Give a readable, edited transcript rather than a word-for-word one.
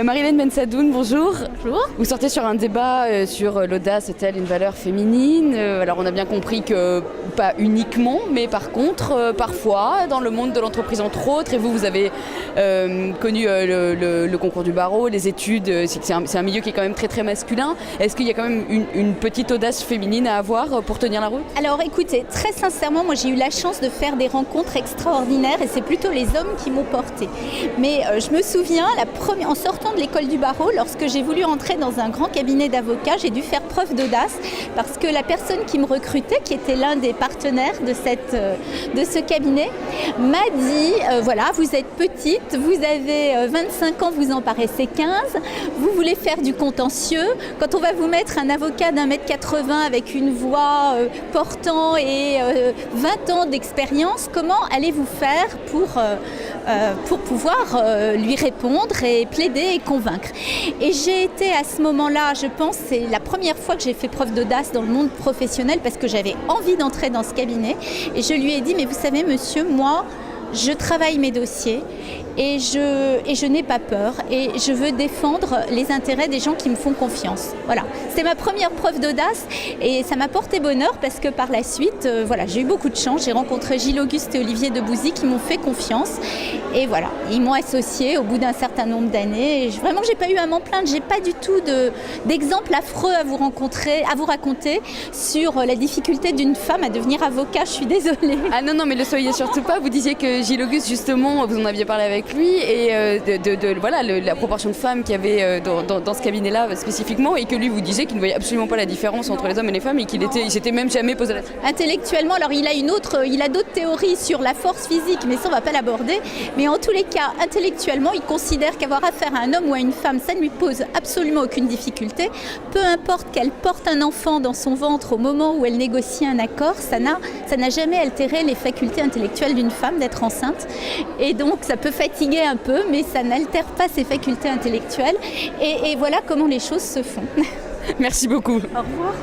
Marilène Bensadoun, bonjour. Bonjour. Vous sortez sur un débat sur l'audace est-elle une valeur féminine. Alors on a bien compris que pas uniquement, mais par contre, parfois, dans le monde de l'entreprise entre autres, et vous avez connu le concours du barreau, les études, c'est un milieu qui est quand même très très masculin. Est-ce qu'il y a quand même une petite audace féminine à avoir pour tenir la route? Alors écoutez, très sincèrement, moi j'ai eu la chance de faire des rencontres extraordinaires et c'est plutôt les hommes qui m'ont portée. Mais je me souviens, en sortant de l'école du barreau, lorsque j'ai voulu entrer dans un grand cabinet d'avocats, j'ai dû faire preuve d'audace parce que la personne qui me recrutait, qui était l'un des partenaires de ce cabinet, m'a dit, voilà, vous êtes petite, vous avez 25 ans, vous en paraissez 15, vous voulez faire du contentieux, quand on va vous mettre un avocat d'1m80 avec une voix portant et 20 ans d'expérience, comment allez-vous faire pour pouvoir lui répondre et plaider et convaincre? Et j'ai été à ce moment-là, je pense, c'est la première fois que j'ai fait preuve d'audace dans le monde professionnel parce que j'avais envie d'entrer dans ce cabinet et je lui ai dit, mais vous savez monsieur, moi je travaille mes dossiers et je n'ai pas peur et je veux défendre les intérêts des gens qui me font confiance. Voilà, c'était ma première preuve d'audace et ça m'a porté bonheur parce que par la suite, voilà, j'ai eu beaucoup de chance. J'ai rencontré Gilles Auguste et Olivier Debouzy qui m'ont fait confiance et voilà, ils m'ont associée au bout d'un certain nombre d'années. Et vraiment, j'ai pas eu à m'en plaindre. J'ai pas du tout d'exemple affreux à vous raconter sur la difficulté d'une femme à devenir avocat. Je suis désolée. Ah non, mais ne le soyez surtout pas. Vous disiez que Gilles Auguste, justement, vous en aviez parlé avec lui et voilà, la proportion de femmes qu'il y avait dans ce cabinet-là spécifiquement et que lui vous disait qu'il ne voyait absolument pas la différence entre les hommes et les femmes et il s'était même jamais posé la question. Intellectuellement, alors il a d'autres théories sur la force physique, mais ça on ne va pas l'aborder. Mais en tous les cas, intellectuellement, il considère qu'avoir affaire à un homme ou à une femme, ça ne lui pose absolument aucune difficulté. Peu importe qu'elle porte un enfant dans son ventre au moment où elle négocie un accord, ça n'a jamais altéré les facultés intellectuelles d'une femme d'être enceinte. Et donc ça peut fatiguer un peu, mais ça n'altère pas ses facultés intellectuelles. Et voilà comment les choses se font. Merci beaucoup. Au revoir.